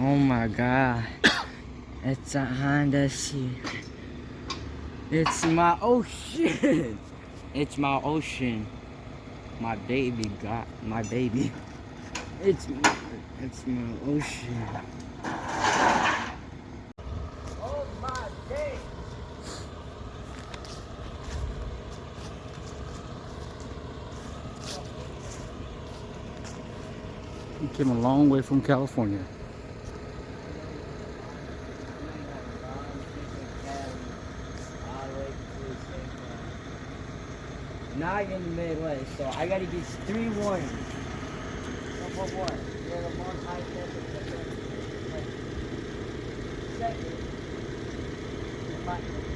Oh my god. It's a Honda Civic. It's my ocean. It's my ocean. My baby got my baby. It's my ocean. Oh my day. We came a long way from California. Now I get in the Midwest, so I gotta get 3 warnings. Number 1, you're the most high temperature. Second,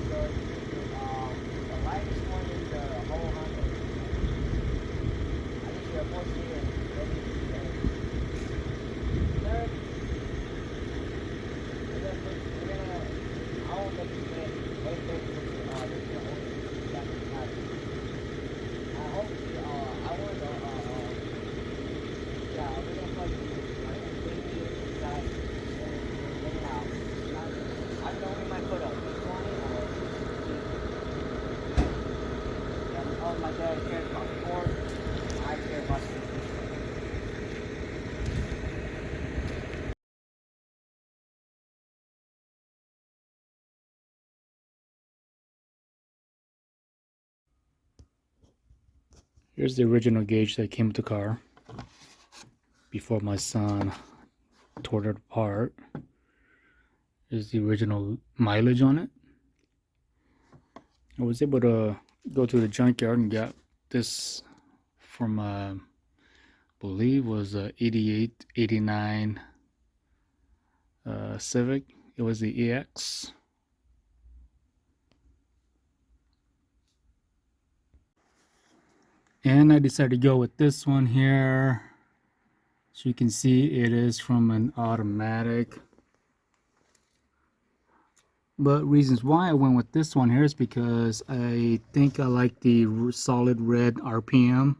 the lightest one in the whole Honda. I think you're forced to get third, I won't make you get way bigger with I hope I want to, yeah, we're gonna plug it in. Inside, and out. I know we might put a 20 or 60. And oh, my dad cares about sport. I care about safety. Here's the original gauge that came with the car before my son tore it apart. Here's the original mileage on it. I was able to go to the junkyard and get this from I believe was a 88, 89 Civic. It was the EX. And I decided to go with this one here. So you can see it is from an automatic. But reasons why I went with this one here is because I think I like the solid red RPM,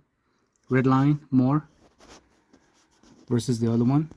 red line more versus the other one.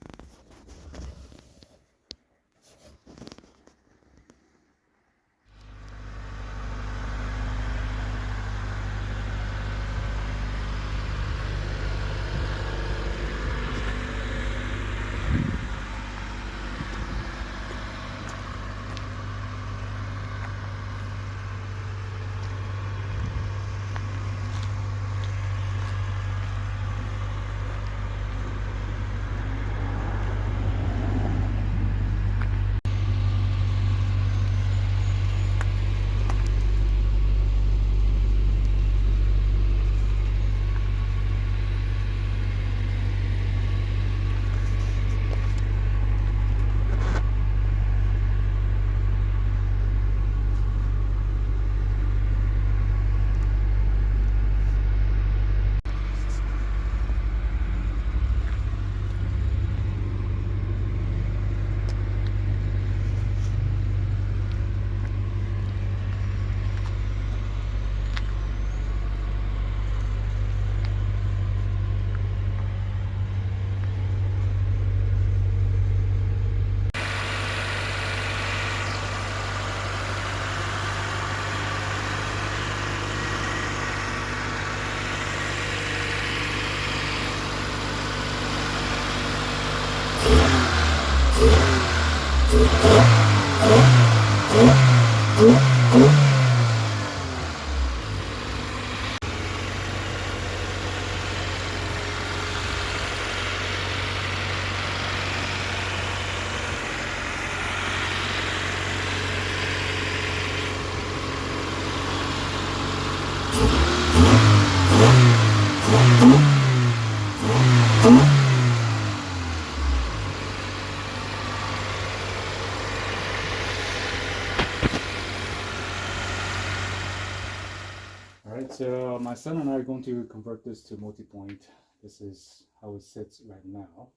Alright, so my son and I are going to convert this to multi-point. This is how it sits right now.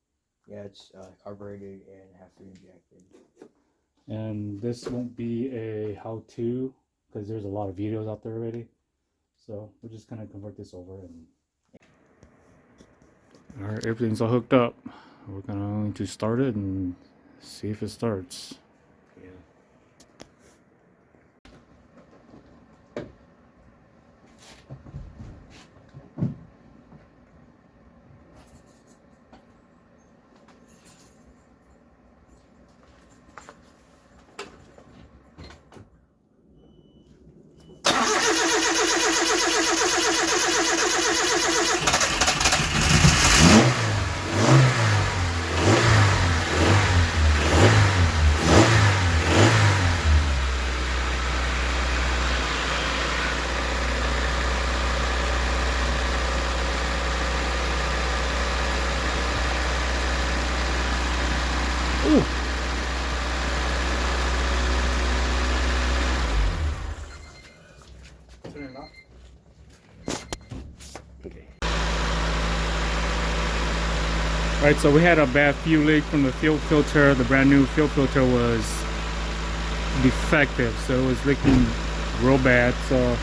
Yeah, it's carbureted and half injected. And this won't be a how-to because there's a lot of videos out there already. So we're just gonna convert this over and alright, everything's all hooked up. We're going to start it and See if it starts. Yeah. Ooh. Turn it off. Okay. Right, so we had a bad fuel leak from the fuel filter. The brand new fuel filter was defective, so it was leaking real bad. So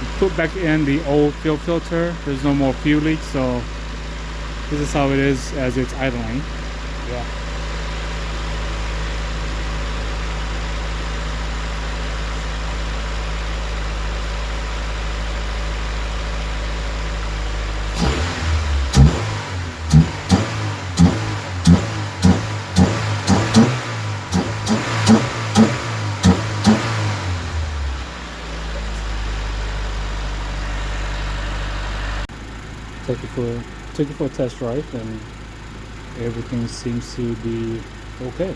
we put back in the old fuel filter. There's no more fuel leak, so this is how it is as it's idling. Yeah. Took it for a test drive, and everything seems to be okay.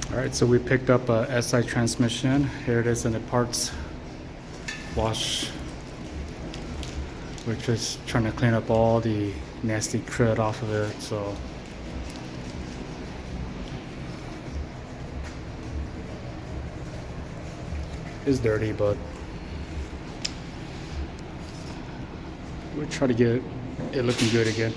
Alright, so we picked up a SI transmission. Here it is in the parts wash. We're just trying to clean up all the nasty crud off of it, so it's dirty, but we'll try to get it looking good again.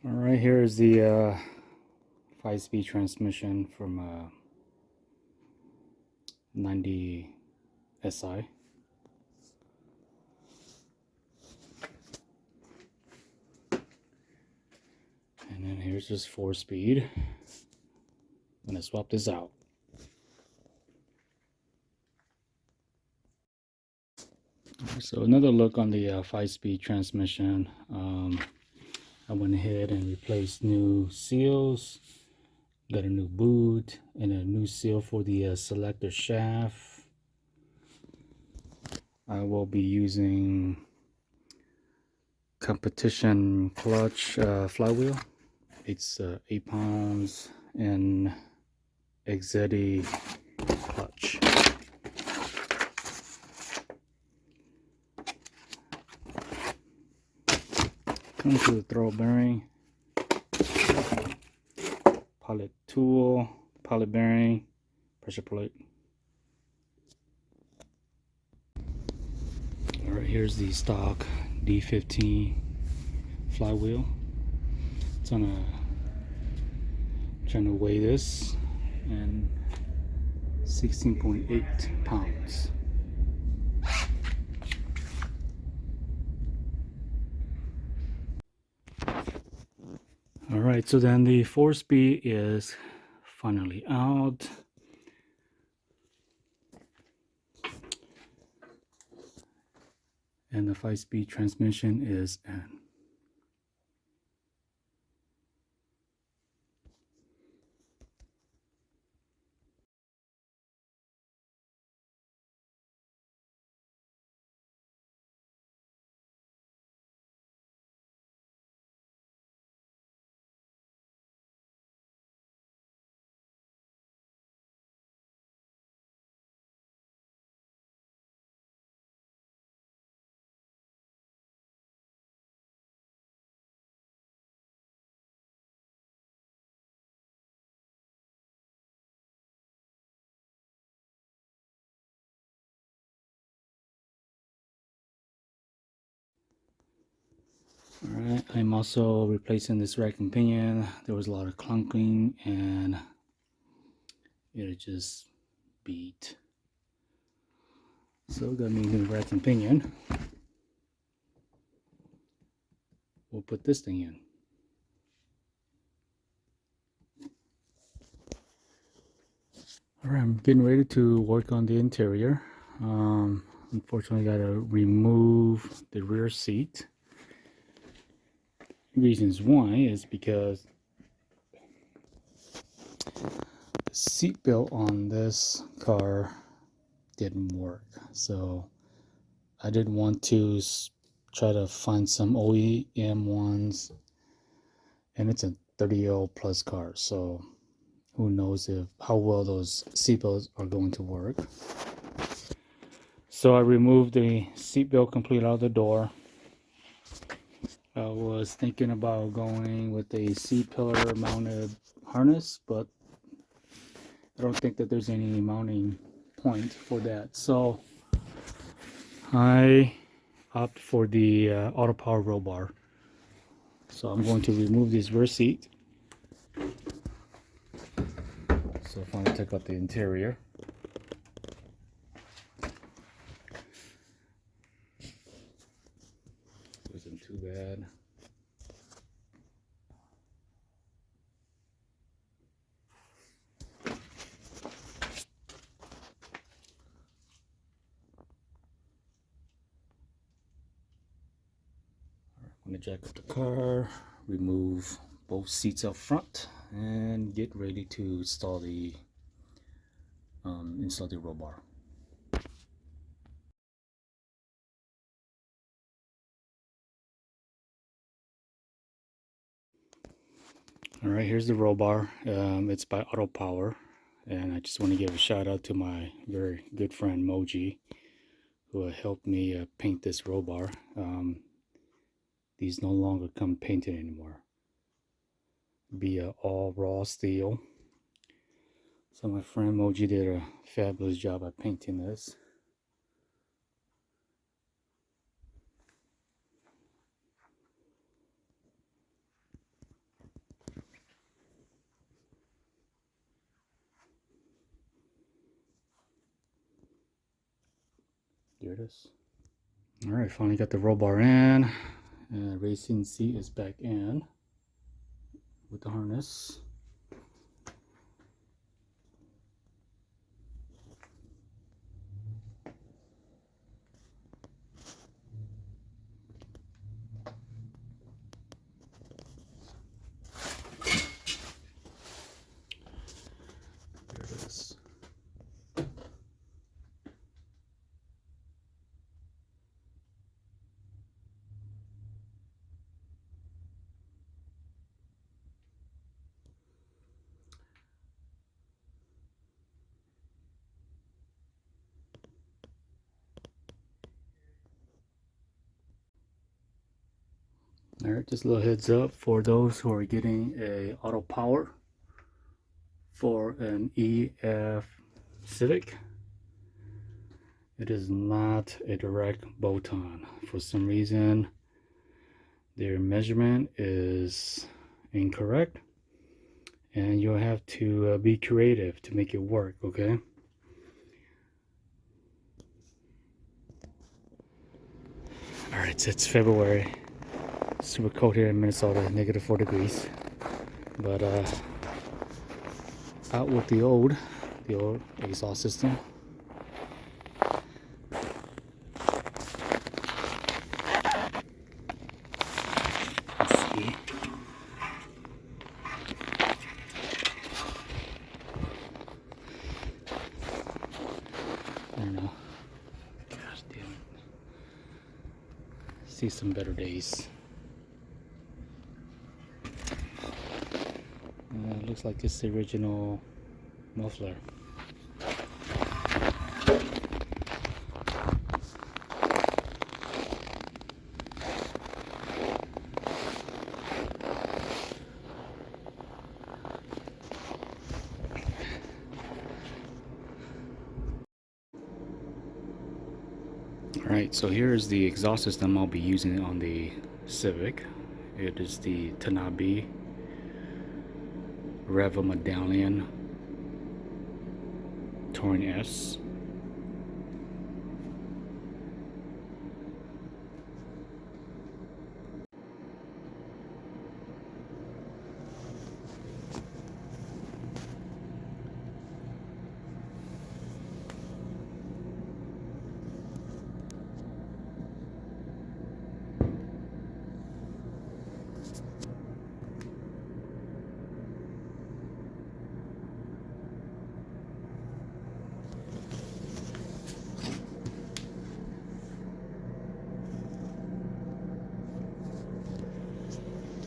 Alright, here is the 5-speed transmission from 90 SI. And then here's just 4-speed. I'm gonna swap this out. So another look on the 5-speed transmission. I went ahead and replaced new seals, got a new boot, and a new seal for the selector shaft. I will be using competition clutch flywheel. It's 8 pounds and Exedi clutch. Comes with a throw bearing, pilot tool, pilot bearing, pressure plate. Alright, here's the stock D15 flywheel. It's on trying to weigh this, and 16.8 pounds. Alright, so then the 4-speed is finally out. And the 5-speed transmission is in. Alright, I'm also replacing this rack and pinion. There was a lot of clunking and it just beat. So got me a new rack and pinion. We'll put this thing in. Alright, I'm getting ready to work on the interior. Unfortunately, I gotta remove the rear seat. Reasons why is because the seat belt on this car didn't work, so I did want to try to find some OEM ones, and it's a 30-year-old plus car, so who knows how well those seat belts are going to work. So I removed the seat belt completely out of the door. I was thinking about going with a C-pillar mounted harness, but I don't think that there's any mounting point for that. So I opt for the auto power roll bar. So I'm going to remove this rear seat. So if I want to take out the interior. Wasn't too bad. I'm going to jack up the car, remove both seats up front, and get ready to install the roll bar. All right, here's the roll bar. It's by Auto Power, and I just want to give a shout out to my very good friend Moji, who helped me paint this roll bar. These no longer come painted anymore. Be all raw steel. So my friend Moji did a fabulous job at painting this. There it is. All right, finally got the roll bar in. Racing seat is back in with the harness. There it is. All right, just a little heads up for those who are getting a auto power for an EF Civic. It is not a direct bolt-on. For some reason, their measurement is incorrect, and you'll have to be creative to make it work, okay? All right, so it's February. Super cold here in Minnesota, -4 degrees. But out with the old exhaust system. Let's see. I don't know. Gosh damn it. See some better days. It looks like it's the original muffler. Alright, so here is the exhaust system I'll be using on the Civic. It is the Tanabe Revo Medallion Touring S.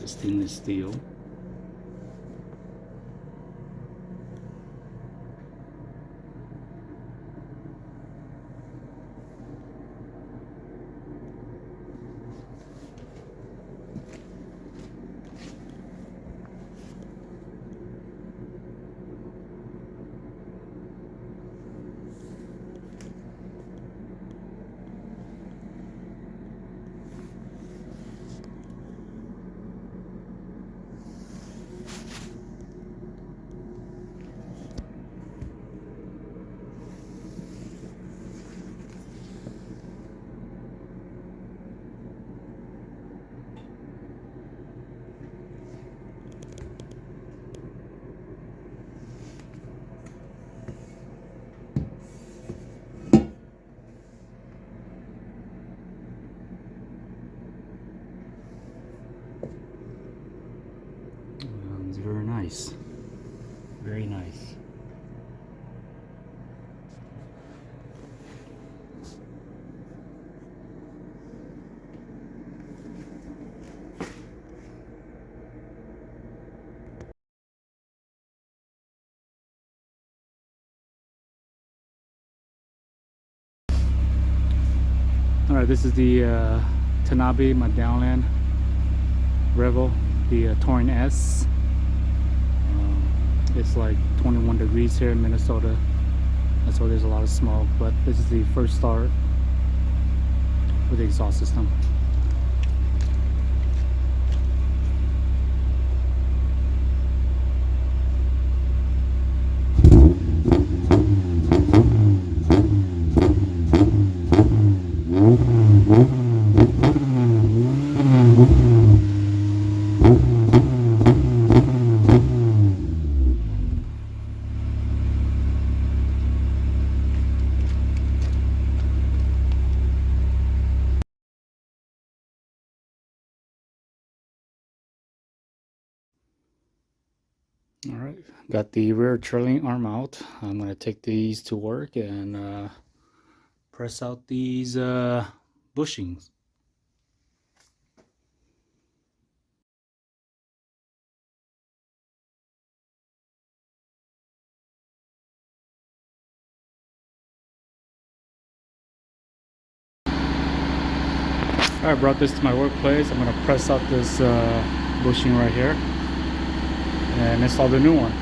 The stainless steel. It's very nice. Very nice. Alright, this is the Tanabe Medallion Revo, the Touring S. It's like 21 degrees here in Minnesota. That's why there's a lot of smoke, but this is the first start with the exhaust system. All right, got the rear trailing arm out. I'm gonna take these to work and press out these bushings. I brought this to my workplace. I'm gonna press out this bushing right here and install the new one.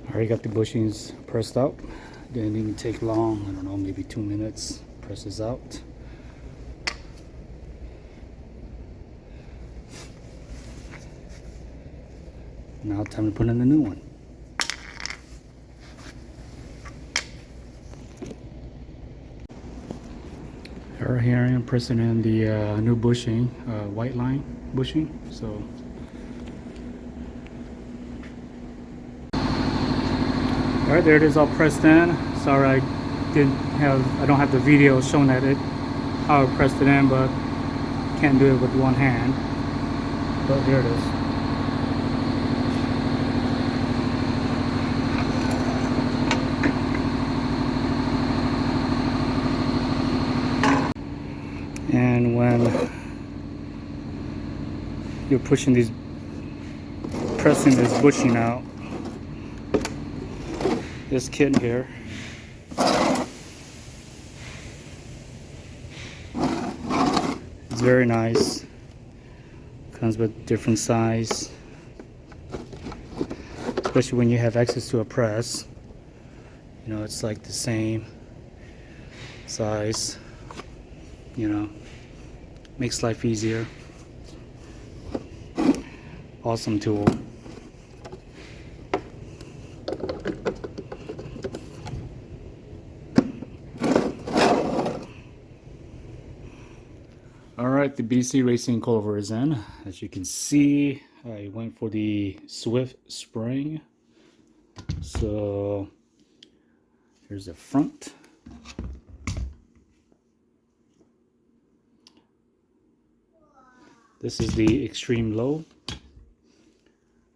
All already got the bushings pressed out. Didn't even take long. I don't know, maybe 2 minutes. Press this out. Now time to put in the new one. Right here I am pressing in the new bushing, white line bushing. So all right, there it is, all pressed in. Sorry, I don't have the video showing how I pressed it in, but can't do it with one hand. But here it is. And when you're pressing this bushing out, this kit here, it's very nice. Comes with different size, especially when you have access to a press. You know, it's like the same size. You know, makes life easier. Awesome tool. Alright, the BC Racing coilover is in. As you can see, I went for the Swift spring. So here's the front. This is the extreme low.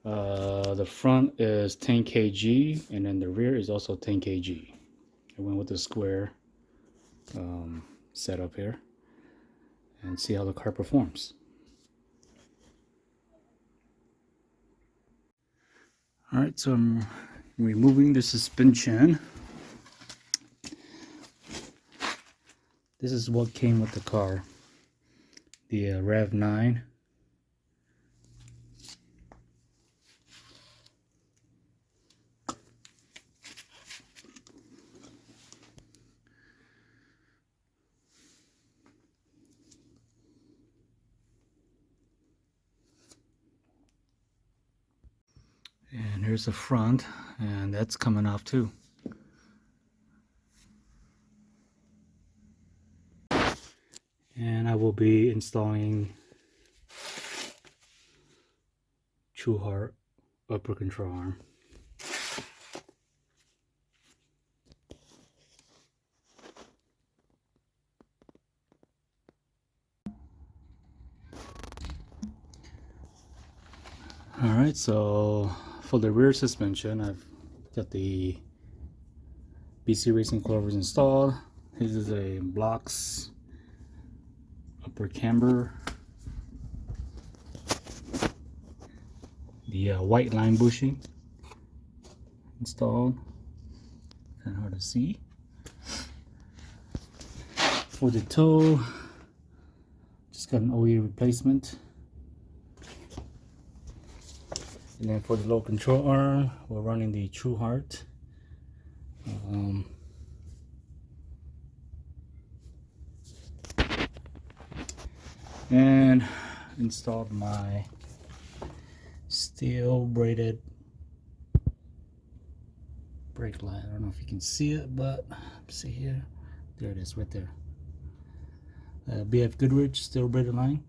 The front is 10 kg and then the rear is also 10 kg. I went with the square setup here and see how the car performs. Alright, so I'm removing the suspension. This is what came with the car. The RAV9. And here's the front, and that's coming off too. And I will be installing True Heart upper control arm. Alright, so for the rear suspension, I've got the BC Racing coilovers installed. This is a Blocks upper camber. The white line bushing installed. Kind of hard to see. For the toe, just got an OE replacement. And then for the low control arm, we're running the True Heart. And installed my steel braided brake line. I don't know if you can see it, but see here, there it is right there. BF Goodrich steel braided line.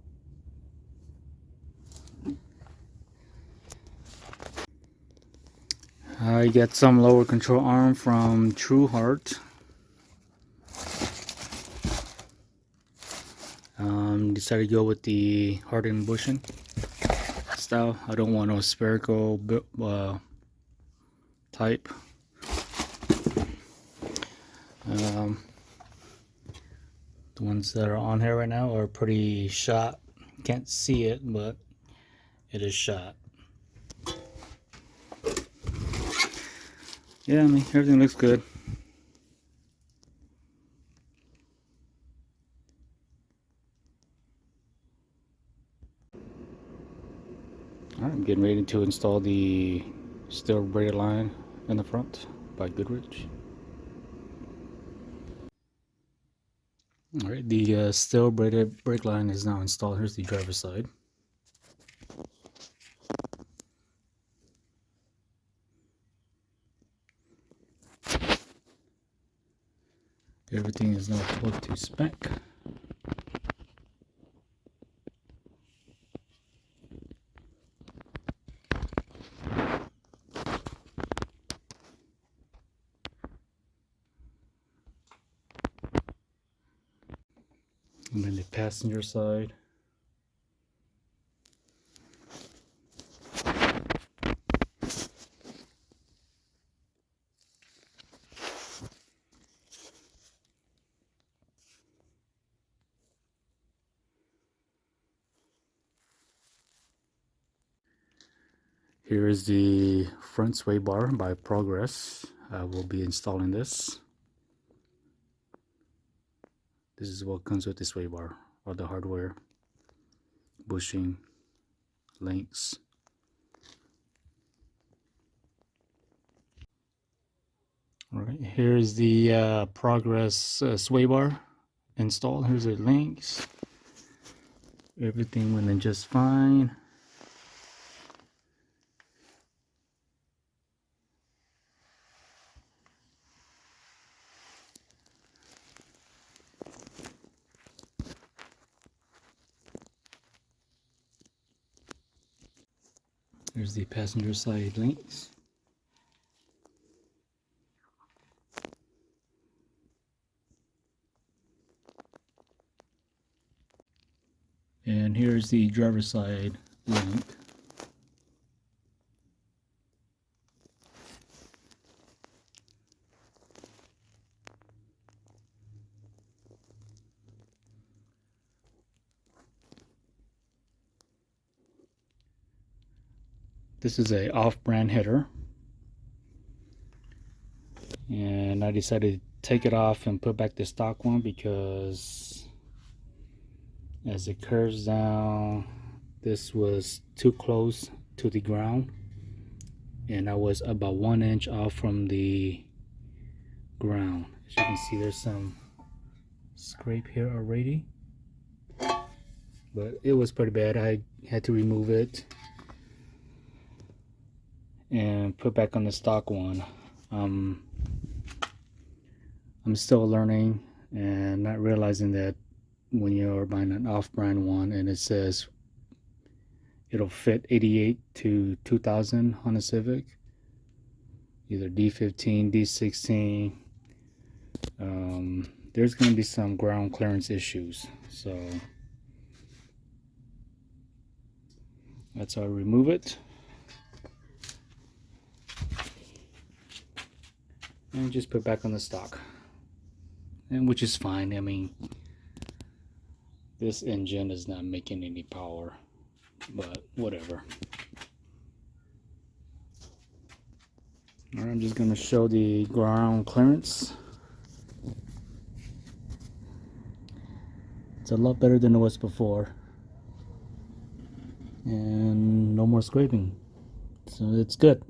I got some lower control arm from True Heart. Decided to go with the hardened bushing style. I don't want no spherical type. The ones that are on here right now are pretty shot. Can't see it, but it is shot. Yeah, I mean, everything looks good. Alright, I'm getting ready to install the steel braided line in the front by Goodrich. Alright, the steel braided brake line is now installed. Here's the driver's side. Everything is now plugged to spec. And then the passenger side. Here is the front sway bar by Progress. I will be installing this. This is what comes with the sway bar, all the hardware, bushing, links. Alright, here's the Progress sway bar installed. Here's the links. Everything went in just fine. Here's the passenger side links. And here's the driver's side link. This is a off-brand header, and I decided to take it off and put back the stock one because as it curves down, this was too close to the ground, and I was about 1 inch off from the ground. As you can see, there's some scrape here already, but it was pretty bad. I had to remove it and put back on the stock one. I'm still learning and not realizing that when you're buying an off-brand one and it says it'll fit 88 to 2000 Honda Civic, either D15, D16, there's going to be some ground clearance issues, so that's how I remove it. And just put back on the stock, and which is fine. I mean, this engine is not making any power, but whatever. Alright, I'm just gonna show the ground clearance. It's a lot better than it was before, and no more scraping, so it's good.